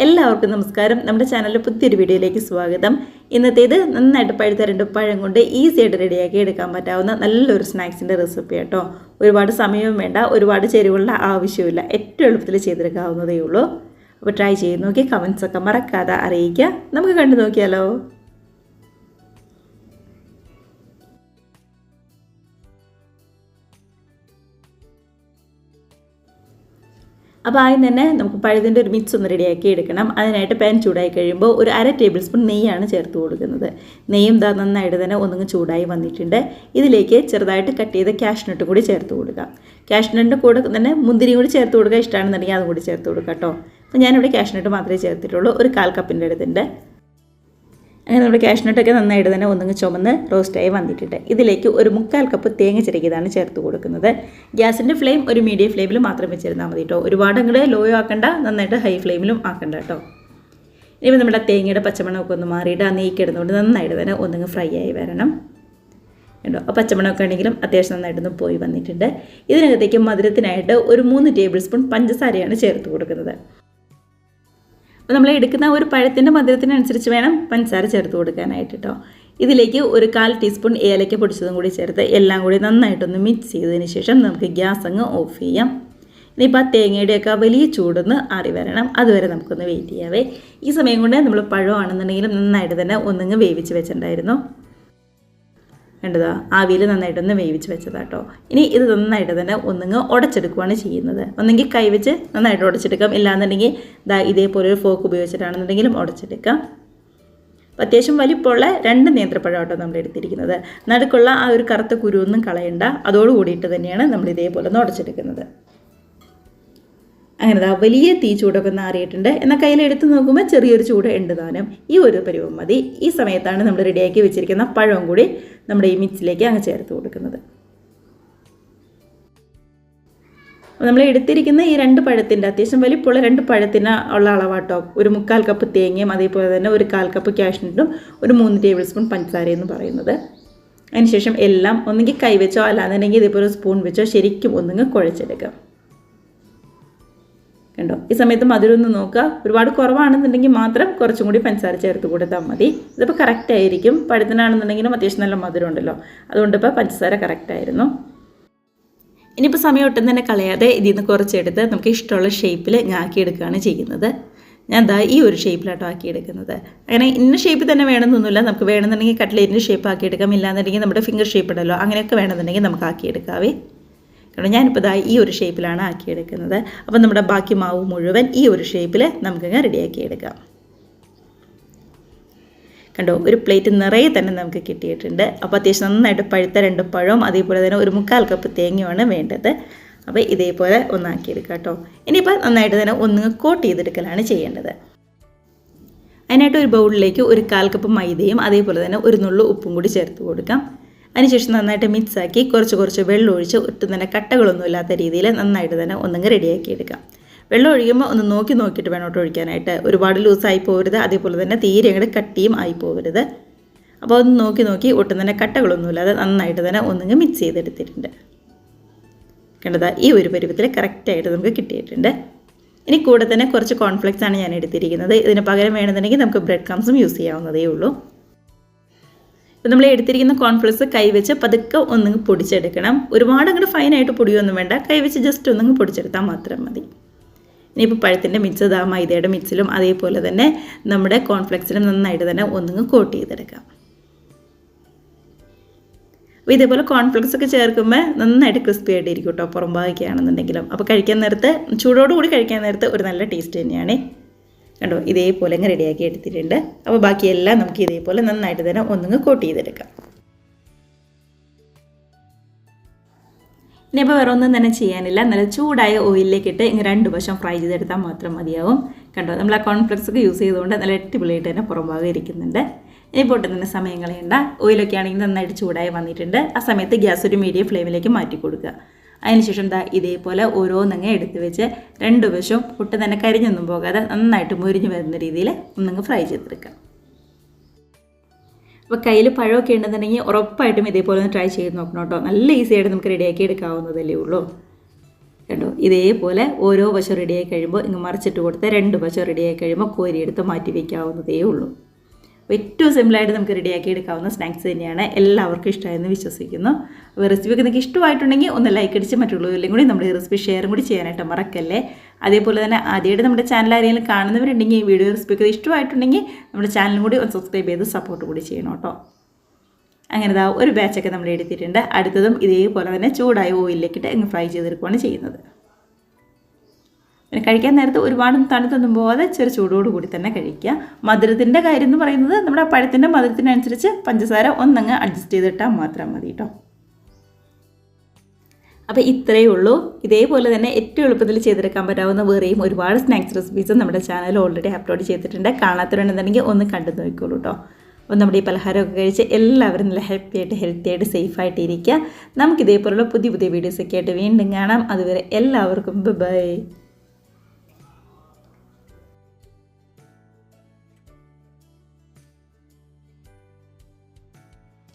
എല്ലാവർക്കും നമസ്കാരം. നമ്മുടെ ചാനലിൽ പുതിയൊരു വീഡിയോയിലേക്ക് സ്വാഗതം. ഇന്നത്തേത് നന്നായിട്ട് പഴുത്ത 2 പഴം കൊണ്ട് ഈസി ആയിട്ട് റെഡിയാക്കി എടുക്കാൻ പറ്റാവുന്ന നല്ലൊരു സ്നാക്സിൻ്റെ റെസിപ്പി കേട്ടോ. ഒരുപാട് സമയവും വേണ്ട, ഒരുപാട് ചേരുവകളുടെ ആവശ്യമില്ല, ഏറ്റവും എളുപ്പത്തിൽ ചെയ്തെടുക്കാവുന്നതേ ഉള്ളൂ. അപ്പോൾ ട്രൈ ചെയ്ത് നോക്കി കമൻസൊക്കെ മറക്കാതെ അറിയിക്കുക. നമുക്ക് കണ്ടു നോക്കിയാലോ. അപ്പോൾ ആദ്യം തന്നെ നമുക്ക് പഴത്തിൻ്റെ ഒരു മിക്സ് ഒന്ന് റെഡിയാക്കി എടുക്കണം. അതിനായിട്ട് പാൻ ചൂടായി കഴിയുമ്പോൾ ഒരു 1/2 ടേബിൾ സ്പൂൺ നെയ്യാണ് ചേർത്ത് കൊടുക്കുന്നത്. നെയ്യും നന്നായിട്ട് തന്നെ ഒന്നും ചൂടായി വന്നിട്ടുണ്ട്. ഇതിലേക്ക് ചെറുതായിട്ട് കട്ട് ചെയ്ത കാഷ്നട്ട് കൂടി ചേർത്ത് കൊടുക്കാം. കാഷ്നട്ടിൻ്റെ കൂടെ തന്നെ മുന്തിരി കൂടി ചേർത്ത് കൊടുക്കുക, ഇഷ്ടമാണെന്നുണ്ടെങ്കിൽ അതും കൂടി ചേർത്ത് കൊടുക്കാം കേട്ടോ. അപ്പോൾ ഞാനിവിടെ കാഷ്നട്ട് മാത്രമേ ചേർത്തിട്ടുള്ളൂ. ഒരു 1/4 കപ്പിൻ്റെ അടുത്തുണ്ട്. അങ്ങനെ നമ്മുടെ കാഷ്നട്ടൊക്കെ നന്നായിട്ട് തന്നെ ഒന്നും ചുമന്ന് റോസ്റ്റായി വന്നിട്ടുണ്ട്. ഇതിലേക്ക് ഒരു 1/4 കപ്പ് തേങ്ങ ചിരകിയതാണ് ചേർത്ത് കൊടുക്കുന്നത്. ഗ്യാസിൻ്റെ ഫ്ലെയിം ഒരു മീഡിയം ഫ്ലെയിമിൽ മാത്രം വെച്ചിരുന്നാൽ മതി കേട്ടോ. ഒരുപാട് അങ്ങോട്ട് ലോ ആക്കണ്ട, നന്നായിട്ട് ഹൈ ഫ്ലെയിമിലും ആക്കണ്ട കേട്ടോ. ഇനി നമ്മുടെ തേങ്ങയുടെ പച്ചമണമൊക്കെ ഒന്ന് മാറിയിട്ട് ആ നെയ്ക്ക് ഇടുന്നതുകൊണ്ട് നന്നായിട്ട് തന്നെ ഒന്നും ഫ്രൈ ആയി വരണം കേട്ടോ. ആ പച്ചമണമൊക്കെ ആണെങ്കിലും അത്യാവശ്യം നന്നായിട്ടൊന്ന് പോയി വന്നിട്ടുണ്ട്. ഇതിനകത്തേക്ക് മധുരത്തിനായിട്ട് ഒരു 3 ടേബിൾ സ്പൂൺ പഞ്ചസാരയാണ് ചേർത്ത് കൊടുക്കുന്നത്. അപ്പോൾ നമ്മൾ എടുക്കുന്ന ഒരു പഴത്തിൻ്റെ മധുരത്തിനനുസരിച്ച് വേണം പഞ്ചസാര ചേർത്ത് കൊടുക്കാനായിട്ട് കേട്ടോ. ഇതിലേക്ക് ഒരു 1/4 ടീസ്പൂൺ ഏലക്ക പൊടിച്ചതും കൂടി ചേർത്ത് എല്ലാം കൂടി നന്നായിട്ടൊന്ന് മിക്സ് ചെയ്തതിന് ശേഷം നമുക്ക് ഗ്യാസ് അങ്ങ് ഓഫ് ചെയ്യാം. ഇനിയിപ്പോൾ ആ തേങ്ങയുടെയൊക്കെ വലിയ ചൂടൊന്ന് ആറി വരണം, അതുവരെ നമുക്കൊന്ന് വെയിറ്റ് ചെയ്യാവേ. ഈ സമയം കൊണ്ട് നമ്മൾ പഴമാണെന്നുണ്ടെങ്കിലും നന്നായിട്ട് തന്നെ ഒന്നിങ്ങ് വേവിച്ച് വെച്ചിട്ടുണ്ടായിരുന്നു. കണ്ടതാ, ആവിയിൽ നന്നായിട്ടൊന്ന് വേവിച്ച് വെച്ചതാട്ടോ. ഇനി ഇത് നന്നായിട്ട് തന്നെ ഒന്നിങ്ങ് ഉടച്ചെടുക്കുകയാണ് ചെയ്യുന്നത്. ഒന്നെങ്കിൽ കൈവച്ച് നന്നായിട്ട് ഉടച്ചെടുക്കാം, ഇല്ലാന്നുണ്ടെങ്കിൽ ഇതേപോലെ ഒരു ഫോക്ക് ഉപയോഗിച്ചിട്ടാണെന്നുണ്ടെങ്കിലും ഉടച്ചെടുക്കാം. അപ്പോൾ അത്യാവശ്യം വലിപ്പമുള്ള 2 നേന്ത്രപ്പഴം കേട്ടോ നമ്മൾ എടുത്തിരിക്കുന്നത്. നടുക്കുള്ള ആ ഒരു കറുത്ത കുരുവൊന്നും കളയണ്ട, അതോടുകൂടിയിട്ട് തന്നെയാണ് നമ്മൾ ഇതേപോലെ ഒന്ന് ഉടച്ചെടുക്കുന്നത്. അങ്ങനെ വലിയ തീ ചൂടൊക്കെ ഒന്ന് ആറിയിട്ടുണ്ട്. എന്നാൽ കയ്യിലെടുത്ത് നോക്കുമ്പോൾ ചെറിയൊരു ചൂട് ഉണ്ട് താനും. ഈ ഒരു പരുവം മതി. ഈ സമയത്താണ് നമ്മൾ റെഡിയാക്കി വെച്ചിരിക്കുന്ന പഴവും കൂടി നമ്മുടെ ഈ മിക്സിലേക്ക് അങ്ങ് ചേർത്ത് കൊടുക്കുന്നത്. നമ്മൾ എടുത്തിരിക്കുന്ന ഈ 2 പഴത്തിൻ്റെ അത്യാവശ്യം വലിപ്പമുള്ള 2 പഴത്തിന് ഉള്ള അളവാട്ടോ. ഒരു 1/4 കപ്പ് തേങ്ങയും അതേപോലെ തന്നെ ഒരു 1/4 കപ്പ് കാഷ്നട്ടും ഒരു 3 ടേബിൾ സ്പൂൺ പഞ്ചസാരയെന്ന് പറയുന്നത്. അതിനുശേഷം എല്ലാം ഒന്നുകിൽ കൈവച്ചോ അല്ലാന്നുണ്ടെങ്കിൽ ഇതേപോലെ സ്പൂൺ വെച്ചോ ശരിക്കും ഒന്നുകിൽ കുഴച്ചെടുക്കാം കണ്ടോ. ഈ സമയത്ത് മധുരം ഒന്ന് നോക്കുക. ഒരുപാട് കുറവാണെന്നുണ്ടെങ്കിൽ മാത്രം കുറച്ചും കൂടി പഞ്ചസാര ചേർത്ത് കൊടുത്താൽ മതി. ഇതിപ്പോൾ കറക്റ്റ് ആയിരിക്കും. പഴത്തിനാണെന്നുണ്ടെങ്കിലും അത്യാവശ്യം നല്ല മധുരം ഉണ്ടല്ലോ, അതുകൊണ്ട് ഇപ്പോൾ പഞ്ചസാര കറക്റ്റായിരുന്നു. ഇനിയിപ്പോൾ സമയം ഒട്ടും തന്നെ കളയാതെ ഇതിൽ നിന്ന് കുറച്ചെടുത്ത് നമുക്ക് ഇഷ്ടമുള്ള ഷേപ്പിൽ ആക്കിയെടുക്കുകയാണ് ചെയ്യുന്നത്. ഞാൻ ഈ ഒരു ഷേപ്പിലാട്ടോ ആക്കിയെടുക്കുന്നത്. അങ്ങനെ ഇന്ന ഷേപ്പിൽ തന്നെ വേണമെന്നൊന്നുമില്ല. നമുക്ക് വേണമെന്നുണ്ടെങ്കിൽ കട്ട്ലേറ്റിൻ്റെ ഷേപ്പ് ആക്കിയെടുക്കാം, ഇല്ലാന്നുണ്ടെങ്കിൽ നമ്മുടെ ഫിംഗർ ഷേപ്പ് ഉണ്ടല്ലോ, അങ്ങനെയൊക്കെ വേണമെന്നുണ്ടെങ്കിൽ നമുക്ക് ആക്കിയെടുക്കാവേ. കാരണം ഞാനിപ്പോൾ ഈ ഒരു ഷേപ്പിലാണ് ആക്കിയെടുക്കുന്നത്. അപ്പോൾ നമ്മുടെ ബാക്കി മാവ് മുഴുവൻ ഈ ഒരു ഷേപ്പിൽ നമുക്കങ്ങ് റെഡിയാക്കിയെടുക്കാം. കണ്ടോ, ഒരു പ്ലേറ്റ് നിറയെ തന്നെ നമുക്ക് കിട്ടിയിട്ടുണ്ട്. അപ്പോൾ അത്യാവശ്യം നന്നായിട്ട് പഴുത്ത 2 പഴവും അതേപോലെ തന്നെ ഒരു 1/4 കപ്പ് തേങ്ങയുമാണ് വേണ്ടത്. അപ്പോൾ ഇതേപോലെ ഒന്നാക്കിയെടുക്കാം കേട്ടോ. ഇനിയിപ്പോൾ നന്നായിട്ട് തന്നെ ഒന്ന് കോട്ട് ചെയ്തെടുക്കലാണ് ചെയ്യേണ്ടത്. അതിനായിട്ട് ഒരു ബൗളിലേക്ക് ഒരു 1/4 കപ്പ് മൈദയും അതേപോലെ തന്നെ ഒരു നുള്ളു ഉപ്പും കൂടി ചേർത്ത് കൊടുക്കാം. അതിനുശേഷം നന്നായിട്ട് മിക്സാക്കി കുറച്ച് വെള്ളം ഒഴിച്ച് ഒട്ടും തന്നെ കട്ടകളൊന്നും ഇല്ലാത്ത രീതിയിൽ നന്നായിട്ട് തന്നെ ഒന്നങ്ങ് റെഡിയാക്കി എടുക്കാം. വെള്ളം ഒഴിക്കുമ്പോൾ ഒന്ന് നോക്കിയിട്ട് വേണം ഒഴിക്കാനായിട്ട്. ഒരുപാട് ലൂസായി പോകരുത്, അതേപോലെ തന്നെ തീരെ അങ്ങോട്ട് കട്ടിയും ആയി പോകരുത്. അപ്പോൾ ഒന്ന് നോക്കി ഒട്ടും തന്നെ കട്ടകളൊന്നുമില്ലാതെ നന്നായിട്ട് തന്നെ ഒന്നങ്ങ് മിക്സ് ചെയ്തെടുത്തിട്ടുണ്ട്. കണ്ടതാ, ഈ ഒരു പരുവത്തിൽ കറക്റ്റായിട്ട് നമുക്ക് കിട്ടിയിട്ടുണ്ട്. ഇനി കൂടെ തന്നെ കുറച്ച് കോൺഫ്ലെക്സ് ആണ് ഞാൻ എടുത്തിരിക്കുന്നത്. ഇതിന് പകരം വേണമെന്നുണ്ടെങ്കിൽ നമുക്ക് ബ്രെഡ് ക്രംസും യൂസ് ചെയ്യാവുന്നതേ ഉള്ളൂ. ഇപ്പോൾ നമ്മൾ എടുത്തിരിക്കുന്ന കോൺഫ്ലെക്സ് കൈവച്ച് പതുക്കെ ഒന്നിങ്ങ് പൊടിച്ചെടുക്കണം. ഒരുപാട് അങ്ങോട്ട് ഫൈനായിട്ട് പൊടിയൊന്നും വേണ്ട, കൈവച്ച് ജസ്റ്റ് ഒന്നിങ്ങ് പൊടിച്ചെടുത്താൽ മാത്രം മതി. ഇനിയിപ്പോൾ പഴത്തിൻ്റെ മിക്സ് മൈദയുടെ മിക്സിലും അതേപോലെ തന്നെ നമ്മുടെ കോൺഫ്ലെക്സിലും നന്നായിട്ട് തന്നെ ഒന്നിങ്ങ് കോട്ട് ചെയ്തെടുക്കാം. അപ്പോൾ ഇതേപോലെ കോൺഫ്ലെക്സ് ഒക്കെ ചേർക്കുമ്പോൾ നന്നായിട്ട് ക്രിസ്പി ആയിട്ടിരിക്കും കേട്ടോ, പുറം ഭാഗമൊക്കെയാണെന്നുണ്ടെങ്കിലും. അപ്പോൾ കഴിക്കാൻ നേരത്ത് ചൂടോടുകൂടി കഴിക്കാൻ നേരത്ത് ഒരു നല്ല ടേസ്റ്റ് തന്നെയാണ്. കണ്ടോ, ഇതേപോലെ അങ്ങ് റെഡിയാക്കി എടുത്തിട്ടുണ്ട്. അപ്പോൾ ബാക്കിയെല്ലാം നമുക്ക് ഇതേപോലെ നന്നായിട്ട് തന്നെ ഒന്നിങ്ങ് കോട്ട് ചെയ്തെടുക്കാം. ഇനിയിപ്പോൾ വേറെ ഒന്നും തന്നെ ചെയ്യാനില്ല. നല്ല ചൂടായ ഓയിലിലേക്കിട്ട് ഇങ്ങനെ 2 വശം ഫ്രൈ ചെയ്തെടുത്താൽ മാത്രം മതിയാവും. കണ്ടോ, നമ്മൾ ആ കോൺഫ്ലെക്സ് ഒക്കെ യൂസ് ചെയ്തുകൊണ്ട് നല്ല അടിപൊളിയായിട്ട് തന്നെ പുറം ഭാഗം ഇരിക്കുന്നുണ്ട്. ഇനിയിപ്പോൾ ഒട്ടും തന്നെ സമയം കളയണ്ട. ഓയിലൊക്കെ ആണെങ്കിൽ നന്നായിട്ട് ചൂടായി വന്നിട്ടുണ്ട്. ആ സമയത്ത് ഗ്യാസ് ഒരു മീഡിയം ഫ്ലെയിമിലേക്ക് മാറ്റി കൊടുക്കുക. അതിനുശേഷം ഇതേപോലെ ഓരോന്നങ്ങ് എടുത്ത് വെച്ച് 2 വശവും ഒട്ടും തന്നെ കരിഞ്ഞൊന്നും പോകാതെ നന്നായിട്ട് മുരിഞ്ഞ് വരുന്ന രീതിയിൽ ഒന്നങ്ങ് ഫ്രൈ ചെയ്തെടുക്കാം. അപ്പോൾ കയ്യിൽ പഴമൊക്കെ ഉണ്ടെന്നുണ്ടെങ്കിൽ ഉറപ്പായിട്ടും ഇതേപോലെ ഒന്ന് ട്രൈ ചെയ്ത് നോക്കണം കേട്ടോ. നല്ല ഈസി ആയിട്ട് നമുക്ക് റെഡിയാക്കി എടുക്കാവുന്നതല്ലേ ഉള്ളൂ. കണ്ടോ, ഇതേപോലെ ഓരോ വശം റെഡിയായി കഴിയുമ്പോൾ ഇങ്ങ് മറിച്ചിട്ട് കൊടുത്ത് 2 വശം റെഡിയായി കഴിയുമ്പോൾ കോരിയെടുത്ത് മാറ്റി വയ്ക്കാവുന്നതേ ഉള്ളൂ. ഏറ്റവും സിമ്പിളായിട്ട് നമുക്ക് റെഡിയാക്കി എടുക്കാവുന്ന സ്നാക്സ് തന്നെയാണ്. എല്ലാവർക്കും ഇഷ്ടമായെന്ന് വിശ്വസിക്കുന്നു. അപ്പോൾ റെസിപ്പിയൊക്കെ നിങ്ങൾക്ക് ഇഷ്ടമായിട്ടുണ്ടെങ്കിൽ ഒന്ന് ലൈക്ക് അടിച്ച് മറ്റുള്ളവരിലും കൂടി നമ്മുടെ ഈ റെസിപ്പി ഷെയറും കൂടി ചെയ്യാനായിട്ട് മറക്കല്ലേ. അതേപോലെ തന്നെ ആദ്യമായിട്ട് നമ്മുടെ ചാനൽ ആരെങ്കിലും കാണുന്നവരുണ്ടെങ്കിൽ ഈ വീഡിയോ റെസിപ്പിയൊക്കെ ഇഷ്ടമായിട്ടുണ്ടെങ്കിൽ നമ്മുടെ ചാനലും കൂടി ഒന്ന് സബ്സ്ക്രൈബ് ചെയ്ത് സപ്പോർട്ട് കൂടി ചെയ്യണം കേട്ടോ. അങ്ങനെ ഒരു ബാച്ചൊക്കെ നമ്മൾ എടുത്തിട്ടുണ്ട്. അടുത്തതും ഇതേപോലെ തന്നെ ചൂടായ ഓയിലിലേക്കിട്ട് അങ്ങ് ഫ്രൈ ചെയ്തെടുക്കുകയാണ് ചെയ്യുന്നത്. പിന്നെ കഴിക്കാൻ നേരത്ത് ഒരുപാട് തണുത്തൊന്നും പോകാതെ ചെറു ചൂടോടുകൂടി തന്നെ കഴിക്കുക. മധുരത്തിൻ്റെ കാര്യം എന്ന് പറയുന്നത് നമ്മുടെ പഴത്തിൻ്റെ മധുരത്തിനനുസരിച്ച് പഞ്ചസാര ഒന്നങ്ങ് അഡ്ജസ്റ്റ് ചെയ്തിട്ടാൽ മാത്രം മതി കേട്ടോ. അപ്പോൾ ഇത്രയേ ഉള്ളൂ. ഇതേപോലെ തന്നെ ഏറ്റവും എളുപ്പത്തിൽ ചെയ്തെടുക്കാൻ പറ്റാവുന്ന വേറെയും ഒരുപാട് സ്നാക്സ് റെസിപ്പീസും നമ്മുടെ ചാനൽ ഓൾറെഡി അപ്ലോഡ് ചെയ്തിട്ടുണ്ട്. കാണാത്തവരുണ്ടെന്നുണ്ടെങ്കിൽ ഒന്ന് കണ്ടു നോക്കിക്കോളൂ കേട്ടോ. അപ്പോൾ നമ്മുടെ ഈ പലഹാരമൊക്കെ കഴിച്ച് എല്ലാവരും നല്ല ഹാപ്പിയായിട്ട് ഹെൽത്തിയായിട്ട് സേഫായിട്ട് ഇരിക്കുക. നമുക്കിതേപോലുള്ള പുതിയ പുതിയ വീഡിയോസൊക്കെ ആയിട്ട് വീണ്ടും കാണാം. അതുവരെ എല്ലാവർക്കും ബൈ.